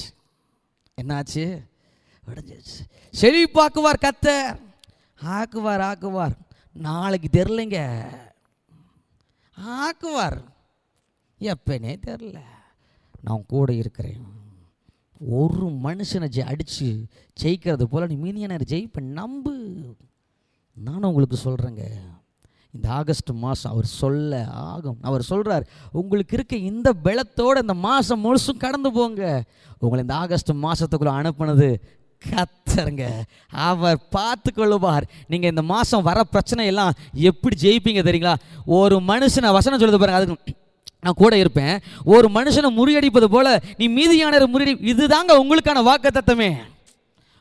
என்னாச்சு? முடிஞ்சிருச்சு. செழிப்பாக்குவார் கர்த்தர், ஆக்குவார். நாளைக்கு தெரிலைங்க, ஆக்குவார். எப்பனே தெரில. நான் கூட இருக்கிறேன். ஒரு மனுஷனை அடித்து ஜெயிக்கிறது போல் நீ மீதியான ஜெயிப்ப நம்பு. நானும் உங்களுக்கு சொல்கிறேங்க, இந்த ஆகஸ்ட் மாதம் அவர் சொல்ல ஆகும். அவர் சொல்கிறார், உங்களுக்கு இருக்க இந்த பலத்தோடு இந்த மாதம் முழுசும் கடந்து போங்க. உங்களை இந்த ஆகஸ்ட் மாதத்துக்குள்ளே அனுப்புனது கர்த்தருங்க. அவர் பார்த்து கொள்ளுவார். நீங்கள் இந்த மாதம் வர பிரச்சனை எல்லாம் எப்படி ஜெயிப்பீங்க தெரியுங்களா? ஒரு மனுஷனை வசனம் சொல்லுது பாருங்க, அதுக்கு நான் கூட இருப்பேன். ஒரு மனுஷனை முறியடிப்பது போல நீ மீதியான முறியடி. இதுதாங்க உங்களுக்கான வாக்குத்தத்தமே.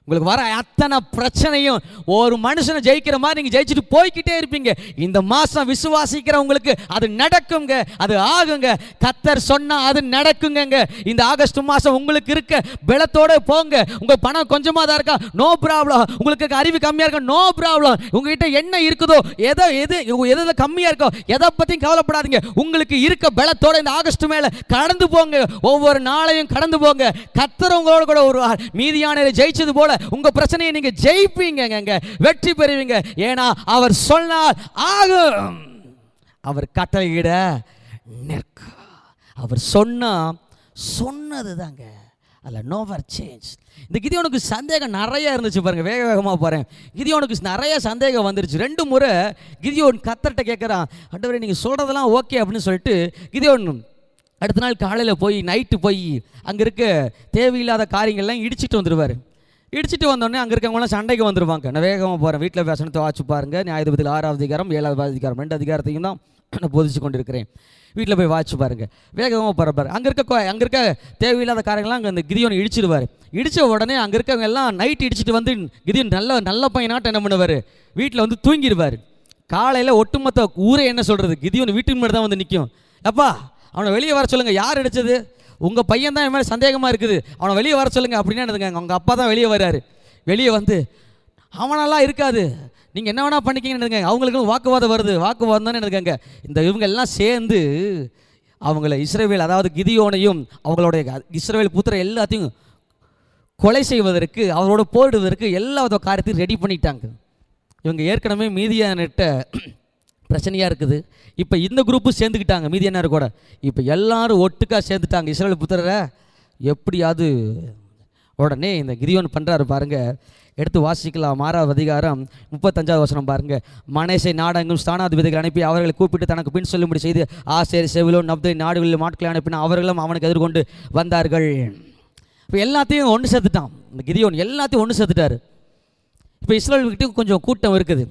உங்களுக்கு வர அத்தனை பிரச்சனையும் ஒரு மனுஷனை ஜெயிக்கிற மாதிரி நீங்கள் ஜெயிச்சுட்டு போய்கிட்டே இருப்பீங்க. இந்த மாதம் விசுவாசிக்கிறவங்களுக்கு அது நடக்குங்க, அது ஆகுங்க. கர்த்தர் சொன்னால் அது நடக்குங்க. இந்த ஆகஸ்ட் மாதம் உங்களுக்கு இருக்க பலத்தோடு போங்க. உங்கள் பணம் கொஞ்சமாக தான் இருக்கா, நோ ப்ராப்ளம். உங்களுக்கு அறிவு கம்மியாக இருக்கா, நோ ப்ராப்ளம். உங்ககிட்ட என்ன இருக்குதோ, எது கம்மியாக இருக்கோ, எதை பற்றியும் கவலைப்படாதீங்க. உங்களுக்கு இருக்க பலத்தோடு இந்த ஆகஸ்ட் மேலே கடந்து போங்க. ஒவ்வொரு நாளையும் கடந்து போங்க. கர்த்தர் உங்களோட கூட வருவார். மீதியான ஜெயிச்சது போல உங்க பிரச்சனையை நீங்க ஜெயிப்பீங்க, வெற்றி பெறுவீங்க. ஏன்னா அவர் சொன்னால் ஆகும், அவர் கட்டளையிட நிற்கும். அவர் சொன்னது தாங்க, அதில் நோவர் சேஞ்ச். இந்த கிதியோனுக்கு சந்தேகம் நிறைய இருந்துச்சு பாருங்க. வேகமாக போகிறேன். கிதியோனுக்கு நிறைய சந்தேகம் வந்துருச்சு. 2 முறை கிதியோன் கர்த்தர்கிட்ட கேட்குறான், ஆண்டவரே நீங்கள் சொல்கிறதெல்லாம் ஓகே அப்படின்னு சொல்லிட்டு கிதியோன் அடுத்த நாள் காலையில் போய் நைட்டு போய் அங்கே இருக்க தேவையில்லாத காரியங்கள்லாம் இடிச்சிட்டு வந்துடுவார். இடிச்சிட்டு வந்தோடனே அங்கே இருக்கவங்களாம் சண்டைக்கு வந்துடுவாங்க. நான் வேகமாக போகிறேன். வீட்டில் பேசணுத்தை வாட்சி பாருங்கள். நியாயாதிபதிகள் 6ஆவது அதிகாரம் 7ஆவது அதிகாரம் 2 அதிகாரத்தையும் தான் நான் போதிச்சு கொண்டு இருக்கிறேன். வீட்டில் போய் வாட்சி பாருங்கள். வேகமாக போகிறப்பார். அங்கே இருக்க தேவையில்லாத காரியங்கள்லாம் அங்கே அந்த கிதியோன் இடிச்சிடுவார். இடித்த உடனே அங்கே இருக்கவங்க எல்லாம் நைட்டு இடிச்சிட்டு வந்து கிதியோன் நல்ல பையனாட்டம் என்ன பண்ணுவார், வீட்டில் வந்து தூங்கிடுவார். காலையில் ஒட்டுமொத்த ஊரே என்ன சொல்கிறது, கிதியோன் வீட்டுக்கு முன்னாடி தான் வந்து நிற்கும். அப்பா அவனை வெளியே வர சொல்லுங்கள், யார் அடித்தது, உங்கள் பையன் தான் என் மேலே சந்தேகமாக இருக்குது, அவனை வெளியே வர சொல்லுங்கள் அப்படின்னா என்னதுங்க. அவங்க அப்பா தான் வெளியே வர்றாரு. வெளியே வந்து அவனெல்லாம் இருக்காது, நீங்கள் என்ன வேணால் பண்ணிக்கிங்கன்னு அவங்களுக்கு வாக்குவாதம் வருது. வாக்குவாதம் தானே என்னதுங்க. இவங்க எல்லாம் சேர்ந்து அவங்கள இஸ்ரவேல், அதாவது கிதியோனையும் அவங்களுடைய இஸ்ரவேல் புத்திர எல்லாத்தையும் கொலை செய்வதற்கு, அவரோட போரிடுவதற்கு எல்லா காரியத்தையும் ரெடி பண்ணிட்டாங்க. இவங்க ஏற்கனவே மீதியானிட்ட பிரச்சனையாக இருக்குது. இப்போ இந்த குரூப்பு சேர்ந்துக்கிட்டாங்க மீதியானார் கூட. இப்போ எல்லாரும் ஒட்டுக்காக சேர்ந்துட்டாங்க இஸ்ரவேல் புத்திரரை எப்படியாவது. உடனே இந்த கிதியோன் பண்ணுறாரு பாருங்கள். எடுத்து வாசிக்கலாம். 6ஆவது அதிகாரம் 35ஆவது வசனம் பாருங்கள். மனேசை நாடெங்கும் ஸ்தானாதிபதிகள் அனுப்பி அவர்களை கூப்பிட்டு தனக்கு பின் சொல்லும்படி செய்து ஆசேர், செவிலோன், நப்தை நாடுகளில் ஆட்களை அனுப்பினா அவர்களும் அவனுக்கு எதிர்கொண்டு வந்தார்கள். இப்போ எல்லாத்தையும் ஒன்று சேர்த்துட்டான் இந்த கிதியோன். எல்லாத்தையும் ஒன்று சேர்த்துட்டார். இப்போ இஸ்ரவேல்கிட்ட கொஞ்சம் கூட்டம் இருக்குது.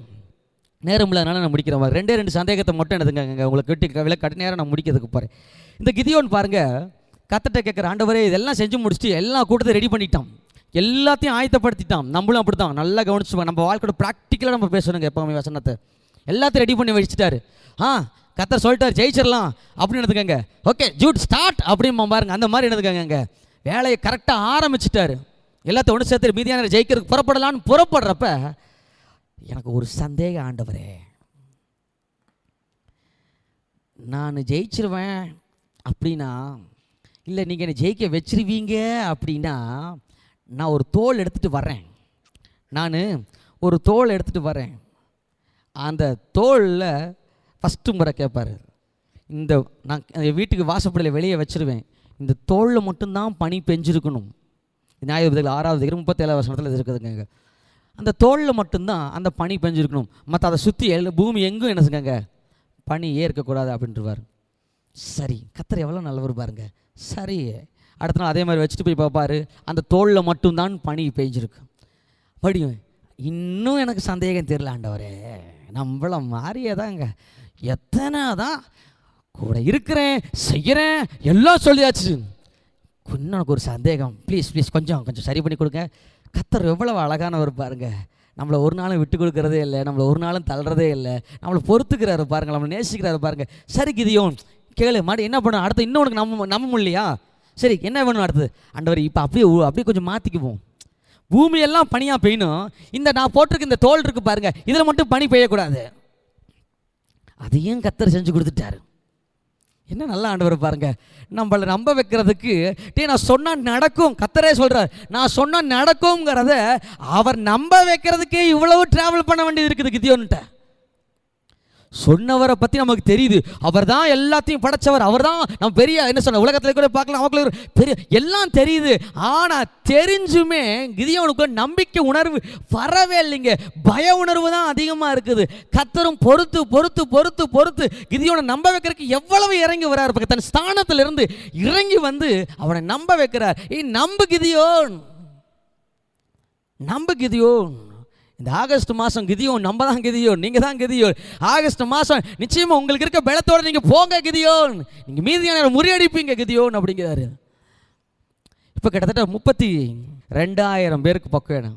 நேரம் இல்லாதனால நான் முடிக்கிற மாதிரி 2 சந்தேகத்தை மட்டும் எடுத்துங்க. உங்களுக்கு கிட்ட விலை நேரம் நான் முடிக்கிறதுக்கு போகிறேன். இந்த கிதியோன் பாருங்கள், கர்த்தர்ட்ட கேட்குற, ஆண்டவரே இதெல்லாம் செஞ்சு முடிச்சுட்டு எல்லா கூட்டத்தை ரெடி பண்ணிட்டான், எல்லாத்தையும் ஆயத்தப்படுத்திட்டான். நம்மளும் அப்படி தான் நல்லா கவனிச்சு நம்ம வாழ்க்கையோட ப்ராக்டிக்கலாக நம்ம பேசணுங்க. எப்போவுமே வசனத்தை எல்லாத்தையும் ரெடி பண்ணி வச்சுட்டாரு. கர்த்தர் சொல்லிட்டார் ஜெயிச்சிடலாம் அப்படின்னு எடுத்துக்கங்க. ஓகே ஜூட் ஸ்டார்ட் அப்படின்னு பாருங்க. அந்த மாதிரி எடுத்துக்கங்க. வேலையை கரெக்டாக ஆரம்பிச்சிட்டாரு. எல்லாத்தையும் ஒன்று சேர்த்து மீதியான ஜெயிக்கிறதுக்கு புறப்படலான்னு புறப்படுறப்ப எனக்கு ஒரு சந்தேகம், ஆண்டவரே நான் ஜெயிச்சிருவேன் அப்படின்னா, இல்லை நீங்கள் என்னை ஜெயிக்க வச்சிருவீங்க அப்படின்னா, நான் ஒரு தோல் எடுத்துகிட்டு வரேன். அந்த தோலில் ஃபஸ்ட்டு முறை கேட்பார், நான் வீட்டுக்கு வாசப்படியில் வெளியே வச்சுருவேன், இந்த தோலில் மட்டும்தான் பனி பெஞ்சிருக்கணும். நியாயாதிபதிகள் 6ஆவது அதிகாரம் 37ஆவது வசனத்தில் இருக்குதுங்க. அந்த தோலில் மட்டும்தான் அந்த பனி பெஞ்சிருக்கணும். மற்ற அதை சுற்றி பூமி எங்கும் என்ன செஞ்சாங்க, பனி ஏற்கக்கூடாது அப்படின்றவார். சரி, கர்த்தர் எவ்வளோ நல்லவர் பாருங்க. சரி, அடுத்த நாள் அதே மாதிரி வச்சுட்டு போய் பார்ப்பாரு, அந்த தோலில் மட்டும்தான் பனி பெஞ்சிருக்கு. படியும் இன்னும் எனக்கு சந்தேகம் தெரியல, ஆண்டவரே நம்மள மாதிரியே தாங்க, எத்தனை தான் கூட இருக்கிறேன் செய்கிறேன் எல்லாம் சொல்லியாச்சு, இன்னும் எனக்கு ஒரு சந்தேகம், ப்ளீஸ் கொஞ்சம் சரி பண்ணி கொடுங்க. கர்த்தர் எவ்வளவு அழகானவர் பாருங்க. நம்மளை ஒரு நாளும் விட்டு கொடுக்குறதே இல்லை, நம்மளை ஒரு நாளும் தள்ளுறதே இல்லை, நம்மளை பொறுத்துக்கிறாரு பாருங்கள், நம்மளை நேசிக்கிறாரு பாருங்கள். சரி கிதியோன் கேளு மாடி என்ன பண்ண அடுத்து, இன்னும் உனக்கு நம்ப முடியலையா? சரி என்ன வேணும் அடுத்தது? ஆண்டவர் இப்போ அப்படியே கொஞ்சம் மாற்றிக்குவோம். பூமியெல்லாம் பனியாக பெய்யணும், இந்த நான் போட்டிருக்க இந்த தோல் இருக்குது பாருங்கள், இதில் மட்டும் பனி பெய்யக்கூடாது. அதையும் கர்த்தர் செஞ்சு கொடுத்துட்டாரு. என்ன நல்ல ஆண்டவர் பாருங்க, நம்மளை நம்ப வைக்கிறதுக்கு நான் சொன்னால் நடக்கும், கர்த்தரே சொல்கிறார் நான் சொன்னால் நடக்கும்ங்கிறத அவர் நம்ப வைக்கிறதுக்கே இவ்வளவு டிராவல் பண்ண வேண்டியது இருக்குது கிதியோன்ட்ட. சொன்னவரை பற்றி நமக்கு தெரியுது, அவர் தான் எல்லாத்தையும் படைச்சவர், அவர் தான் நம்ம பெரிய என்ன சொன்ன உலகத்தில் கூட பார்க்கலாம், அவங்களுக்கு பெரிய எல்லாம் தெரியுது. ஆனால் தெரிஞ்சுமே கிதியோனுக்கு நம்பிக்கை உணர்வு வரவே இல்லைங்க, பய உணர்வு தான் அதிகமாக இருக்குது. கர்த்தரும் பொறுத்து பொறுத்து பொறுத்து பொறுத்து கிதியோனை நம்ப வைக்கிறதுக்கு எவ்வளவு இறங்கி வர்றாரு, தன் ஸ்தானத்திலிருந்து இறங்கி வந்து அவனை நம்ப வைக்கிறார். நம்பு கிதியோன், நம்பு கிதியோன். இந்த ஆகஸ்ட் மாதம் கிதியோன் நம்ம தான் கிதியோன், நீங்கள் தான் கிதியோன். ஆகஸ்ட் மாதம் நிச்சயமாக உங்களுக்கு இருக்க பலத்தோடு நீங்கள் போங்க கிதியோன், நீங்கள் மீதியான முறியடிப்பீங்க கிதியோன் அப்படிங்கிறாரு. இப்போ கிட்டத்தட்ட 32,000 பேருக்கு பக்கம்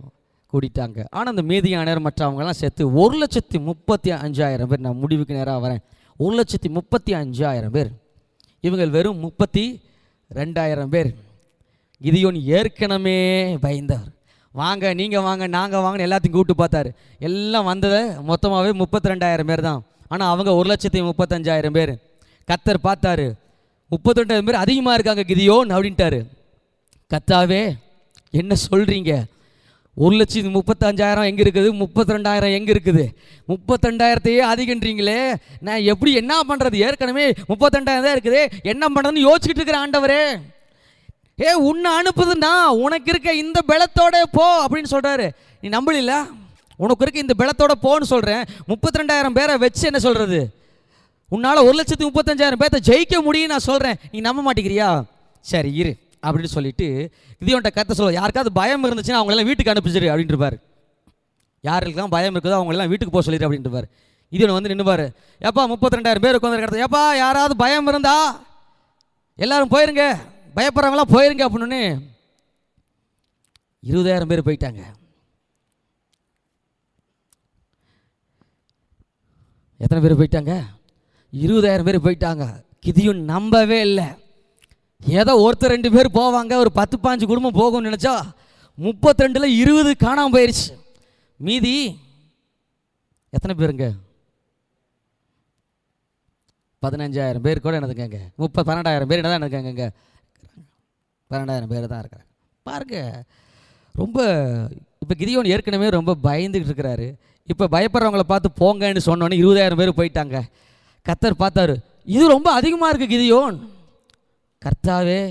கூட்டிட்டாங்க. ஆனால் அந்த மீதியான மற்றவங்கெல்லாம் சேர்த்து 1,35,000 பேர். நான் முடிவுக்கு நேராக வரேன். 1,35,000 பேர். இவங்க வெறும் 32,000 பேர். கிதியோன் ஏற்கனவே பயந்தார். வாங்க நீங்கள் வாங்க நாங்கள் வாங்கன்னு எல்லாத்தையும் கூப்பிட்டு பார்த்தாரு. எல்லாம் வந்தது மொத்தமாகவே 32,000 பேர் தான். ஆனால் அவங்க 1,35,000 பேர். கர்த்தர் பார்த்தாரு, 32,000 பேர் அதிகமாக இருக்காங்க கிதியோன் அப்படின்ட்டாரு. கர்த்தாவே என்ன சொல்கிறீங்க, 1,35,000 எங்கே இருக்குது, 32,000 எங்கே இருக்குது, 32,000 அதிகன்றீங்களே, நான் எப்படி என்ன பண்ணுறது, ஏற்கனவே 32,000 தான் இருக்குது, என்ன பண்ணுறதுன்னு யோசிச்சுக்கிட்டு இருக்கிற ஆண்டவரே. உன்னை அனுப்புதுன்னா உனக்கு இருக்க இந்த பலத்தோட போ அப்படின்னு சொல்கிறாரு. நீ நம்பல, உனக்கு இருக்க இந்த பலத்தோட போன்னு சொல்கிறேன். 32,000 பேரை வச்சு என்ன சொல்கிறது, உன்னால் 1,35,000 பேர்த்த ஜெயிக்க முடியும் நான் சொல்கிறேன், நீ நம்ப மாட்டேங்கிறியா, சரி இரு அப்படின்னு சொல்லிட்டு கிதியோன்ட்ட கர்த்தர் சொல்ல, யாருக்காவது பயம் இருந்துச்சுன்னா அவங்களெல்லாம் வீட்டுக்கு அனுப்பிச்சிரு அப்படின்ட்டு இருப்பார். யாருக்கெல்லாம் பயம் இருக்குதோ அவங்களெல்லாம் வீட்டுக்கு போக சொல்லிடு அப்படின்ட்டு இருப்பார். கிதியோன் வந்து நின்றுப்பார். ஏப்பா 32,000 பேர் உட்காந்து கிடத்த, ஏப்பா யாராவது பயம் இருந்தா எல்லாரும் போயிருங்க, பயப்படுறவங்களாம் போயிருங்க அப்படின்னு 20,000 பேர் போயிட்டாங்க. எத்தனை பேர் போயிட்டாங்க, 20,000 பேர் போயிட்டாங்க. கிதியோன் நம்பவே இல்லை. ஏதோ ஒருத்தர் 2 பேர் போவாங்க, ஒரு 10-15 குடும்பம் போகும்னு நினச்சா 32ல் 20 காணாமல் போயிடுச்சு. மீதி எத்தனை பேருங்க, 15,000 பேர் கூட என்னதுங்க, 12,000 பேர் என்ன தான் இருக்காங்க, 12,000 பேர் தான் இருக்கிறாங்க பாருங்க. ரொம்ப இப்போ கிதியோன் ஏற்கனவே ரொம்ப பயந்துக்கிட்டு இருக்கிறாரு. இப்போ பயப்படுறவங்கள பார்த்து போங்கன்னு சொன்னோன்னே 20,000 பேர் போயிட்டாங்க. கர்த்தர் பார்த்தாரு, இது ரொம்ப அதிகமாக இருக்குது கிதியோன். கர்த்தாவே,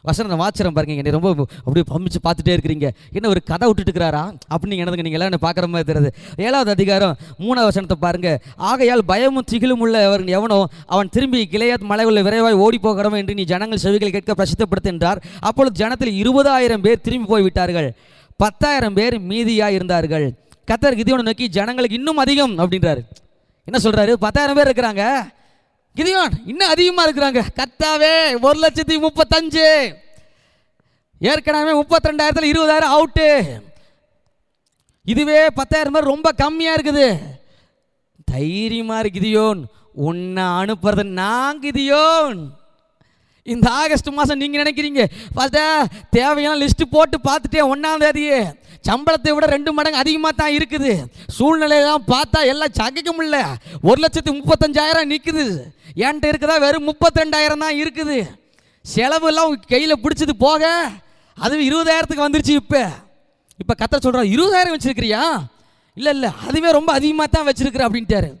வசனம் வாச்சிரம் பாருங்க, என்னை ரொம்ப அப்படியே பம்பிச்சு பார்த்துட்டே இருக்கிறீங்க, என்ன ஒரு கதை விட்டுட்டு இருக்கிறாரா அப்படின்னு நீங்கள் என்னதுங்க, நீங்கள் எல்லாம் என்ன பார்க்குற மாதிரி தெரியுது. 7வது அதிகாரம் 3வது வசனத்தை பாருங்க. ஆகையால் பயமும் திகிலும் உள்ளவர் எவனோ அவன் திரும்பி கிளையாத் மலை உள்ள விரைவாய் ஓடி போகிறவன் என்று நீ ஜனங்கள் செவிகள் கேட்க பிரசித்தப்படுத்து என்றார். அப்பொழுது ஜனத்தில் 20,000 பேர் திரும்பி போய்விட்டார்கள், 10,000 பேர் மீதியாக இருந்தார்கள். கர்த்தர் கிதியோனை நோக்கி, ஜனங்களுக்கு இன்னும் அதிகம் அப்படின்றாரு. என்ன சொல்றாரு, 10,000 பேர் இருக்கிறாங்க, கிதியோன் இன்னும் அதிகமாக இருக்கிறாங்க. கர்த்தாவே 1,35,000, ஏற்கனவே 32,000ல் 20,000 அவுட்டு, இதுவே 10,000 பேர் ரொம்ப கம்மியாக இருக்குது. தைரியமாக இருக்கு கிதியோன், உன்னை அனுப்புறது நான் கிதியோன். இந்த ஆகஸ்ட் மாதம் நீங்கள் நினைக்கிறீங்க தேவையான லிஸ்ட்டு போட்டு பார்த்துட்டேன், 1ஆம் தேதியே சம்பளத்தை விட 2 மடங்கு அதிகமாக தான் இருக்குது. சூழ்நிலையெல்லாம் பார்த்தா எல்லாம் சகிக்க முடியல. 1,35,000 நிற்குது, என்கிட்ட இருக்குதா வெறும் 32,000 தான் இருக்குது. செலவுலாம் கையில் பிடிச்சது போக அது 20,000க்கு வந்துருச்சு. இப்போ கர்த்தர் சொல்கிறார், 20,000 வச்சுருக்கிறியா, இல்லை அதுவே ரொம்ப அதிகமாக தான் வச்சுருக்குற அப்படின்ட்டாரு.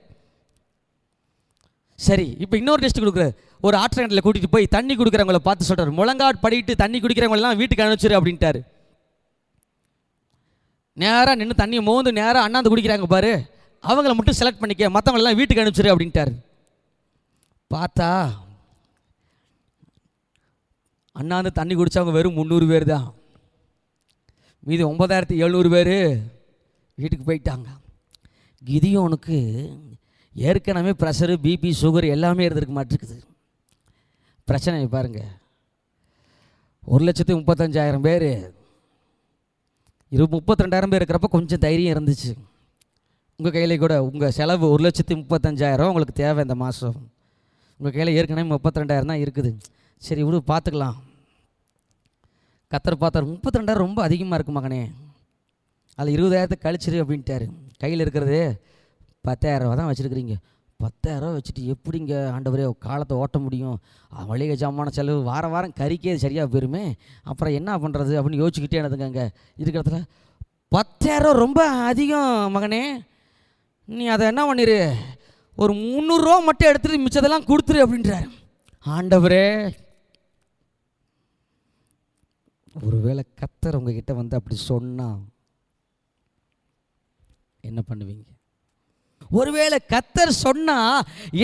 சரி, இப்போ இன்னொரு டெஸ்ட் கொடுக்குறாரு. ஒரு ஆற்றங்கட்டில் கூட்டிகிட்டு போய் தண்ணி குடிக்கிறவங்கள பார்த்து சொல்கிறார், முழங்காட் படிட்டு தண்ணி குடிக்கிறவங்களெல்லாம் வீட்டுக்கு அனுப்பிச்சிரு அப்படின்ட்டாரு. நேராக நின்று தண்ணியை மோந்து நேராக அண்ணாந்து குடிக்கிறாங்க பாரு, அவங்கள மட்டும் செலக்ட் பண்ணிக்க, மற்றவங்களெல்லாம் வீட்டுக்கு அனுப்பிச்சிரு அப்படின்ட்டாரு. பார்த்தா அண்ணாந்து தண்ணி குடித்தவங்க வெறும் 300 பேர் தான், மீதி 9,700 பேர் வீட்டுக்கு போயிட்டாங்க. கிதியோனுக்கு ஏற்கனவே ப்ரெஷரு, பிபி, சுகர் எல்லாமே இருந்திருக்க மாட்டிருக்குது. பிரச்சனை பாருங்க, 1,35,000 பேர், 32,000 பேர் இருக்கிறப்ப கொஞ்சம் தைரியம் இருந்துச்சு. உங்கள் கையில் கூட உங்கள் செலவு 1,35,000 உங்களுக்கு தேவை இந்த மாதம், உங்கள் கையில் ஏற்கனவே 32,000 தான் இருக்குது, சரி விடு பார்த்துக்கலாம். கர்த்தர் பார்த்தார், 32,000 ரொம்ப அதிகமாக இருக்கு மகனே, அதில் 20,000 கழிச்சிரு அப்படின்ட்டாரு. கையில் இருக்கிறது 10,000 தான் வச்சுருக்கிறீங்க, 10,000 வச்சுட்டு எப்படிங்க ஆண்டவரே காலத்தை ஓட்ட முடியும்? மளிகை ஜாமான செலவு வாரம் கறிக்கே சரியாக போயிருமே, அப்புறம் என்ன பண்ணுறது அப்படின்னு யோசிச்சுக்கிட்டே எனதுங்க அங்கே இருக்கிறதுல 10,000 ரொம்ப அதிகம் மகனே, நீ அதை என்ன பண்ணிரு, ஒரு 300 ரூபா மட்டும் எடுத்துகிட்டு மிச்சதெல்லாம் கொடுத்துரு அப்படின்றார். ஆண்டவரே, ஒருவேளை கர்த்தர் உங்ககிட்ட வந்து அப்படி சொன்னால் என்ன பண்ணுவீங்க? ஒருவேளை கர்த்தர் சொன்னா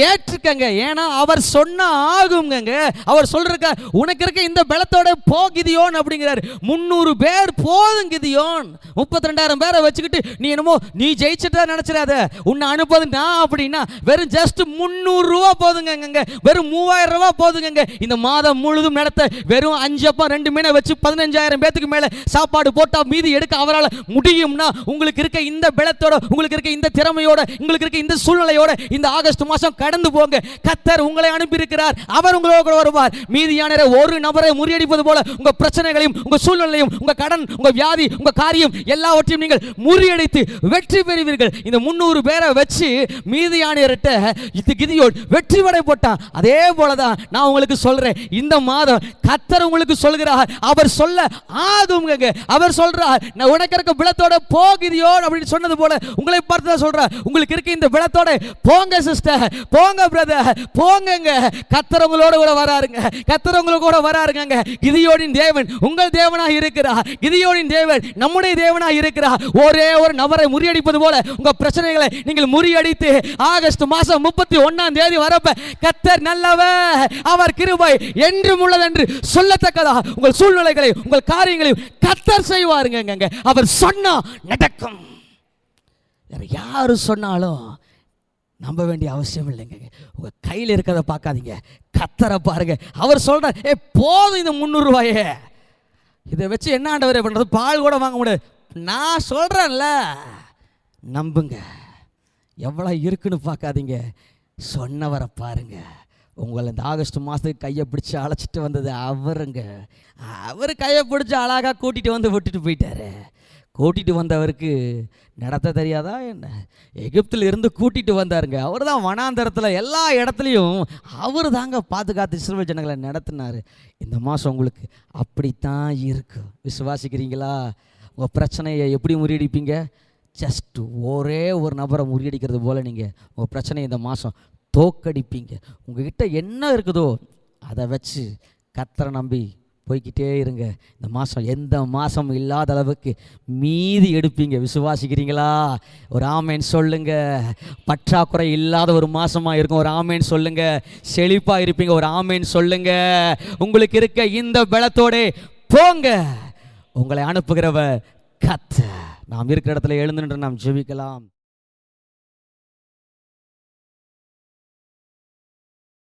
ஏற்றுக்கங்க, ஏன்னா அவர் சொன்னா ஆகுங்க. அவர் சொல்றக்க உனக்கு இருக்க இந்த பலத்தோட போ கிதியோன் அப்படிங்கிறார். 300 பேர் போதும் கிதியோன், 32,000 பேரை வச்சுக்கிட்டு நீ என்னமோ நீ ஜெயிச்சுட்டா நினைச்சிடாத, உன்னை அனுப்புவது நான் அப்படின்னா வெறும் ஜஸ்ட் 300 ரூபா போதுங்க, வெறும் 3,000 ரூபா போதுங்க. இந்த மாதம் முழுதும் நடத்த வெறும் 5 அப்பம் 2 மீனை வச்சு 15,000 பேத்துக்கு மேல சாப்பாடு போட்டா மீதி எடுக்க அவரால் முடியும்னா, உங்களுக்கு இருக்க இந்த பலத்தோட, உங்களுக்கு இருக்க இந்த திறமையோட, உங்களுக்கு இருக்க இந்த சூழ்நிலையோட இந்த ஆகஸ்ட் மாசம் கடந்து போங்க. கர்த்தர் உங்களை அனுப்பி இருக்கிறார், அவர் உங்களோட வருவார். மீதியான ஒரு நபரை முறியடிப்பது போல உங்க பிரச்சனைகளையும், உங்க சூழ்நிலையும், உங்க கடன், உங்க வியாதி, உங்க காரியம் எல்லாவற்றையும் நீங்கள் முறியடித்து வெற்றி பெறுவீர்கள். இந்த 300 பேரை வச்சு மீதியானவர்கிட்ட கிதியோன் வெற்றி படை போட்டான். அதே போலதான் நான் உங்களுக்கு சொல்றேன், இந்த மாதம் கர்த்தர் உங்களுக்கு சொல்கிறார், அவர் சொல்ல ஆகுங்க. அவர் சொல்றார், நான் உனக்கு இருக்க பலத்தோட போ கிதியோன் அப்படின்னு சொன்னது போல உங்களை பார்த்து தான் சொல்றார், உங்களுக்கு இருக்க இந்த பலத்தோட போங்க சிஸ்டர், போங்க பிரதர், போங்கங்க. கர்த்தர் உங்களோட கூட வராருங்க, கர்த்தர் உங்களுக்கு கூட வராருங்க. கிதியோனின் தேவன் உங்கள் தேவனாக இருக்கிறார், கிதியோனின் தேவன் நம்முடைய தேவனாக இருக்கிறார். ஒரே ஒரு நபரை முறியடிப்பது போல உங்க பிரச்சனைகளை நீங்கள் முறியடித்து ஆகஸ்ட் மாசம் 31ஆம் தேதி வரப்ப கர்த்தர் நல்லவர், அவர் கிருபை என்றும் உள்ளதென்று சொல்லத்தக்கதா உங்கள் சூழ்நிலைகளை, உங்கள் காரியங்களையும் கர்த்தர் செய்வாருங்க. அவர் சொன்னா நடக்கும். யாரு சொன்னாலும் நம்ப வேண்டிய அவசியம் இல்லைங்க. உங்க கையில் இருக்கிறத பார்க்காதீங்க, கர்த்தரை பாருங்க. அவர் சொல்றார், போதும் இந்த 300 ரூபாயே, இதை வச்சு என்ன ஆண்டவரே பண்றது, பால் கூட வாங்க முடியாது. நான் சொல்றேன்ல, நம்புங்க. எவ்வளோ இருக்குன்னு பார்க்காதீங்க, சொன்னவரை பாருங்க. உங்களை இந்த ஆகஸ்ட் மாதத்துக்கு கையை பிடிச்சி அழைச்சிட்டு வந்தது அவருங்க. அவர் கையை பிடிச்சி அழகாக கூட்டிகிட்டு வந்து விட்டுட்டு போயிட்டாரு. கூட்டிகிட்டு வந்தவருக்கு நடத்த தெரியாதா என்ன? எகிப்தில் இருந்து கூட்டிகிட்டு வந்தாருங்க. அவர் தான் வனாந்தரத்தில் எல்லா இடத்துலையும் அவர் தாங்க பாதுகாத்து இஸ்ரவேல் ஜனங்களை நடத்தினார். இந்த மாதம் உங்களுக்கு அப்படித்தான் இருக்கும். விசுவாசிக்கிறீங்களா? உங்கள் பிரச்சனையை எப்படி முறியடிப்பீங்க? ஜஸ்ட் ஒரே ஒரு நபரை முறியடிக்கிறது போல் நீங்கள் உங்கள் பிரச்சனையை இந்த மாதம் தோக்கடிப்பீங்க. உங்ககிட்ட என்ன இருக்குதோ அதை வச்சு கர்த்தரை நம்பி போய்கிட்டே இருங்க. இந்த மாதம் எந்த மாதம் இல்லாத அளவுக்கு மீதி எடுப்பீங்க. விசுவாசிக்கிறீங்களா? ஒரு ஆமேன் சொல்லுங்க. பற்றாக்குறை இல்லாத ஒரு மாதமாக இருக்கும். ஒரு ஆமேன் சொல்லுங்க. செழிப்பாக இருப்பீங்க. ஒரு ஆமேன் சொல்லுங்க. உங்களுக்கு இருக்க இந்த பலத்தோட போங்க. உங்களை அனுப்புகிறவர் கர்த்தர். நாம் இருக்கிற இடத்துல எழுந்து நின்று நாம் ஜெபிக்கலாம்.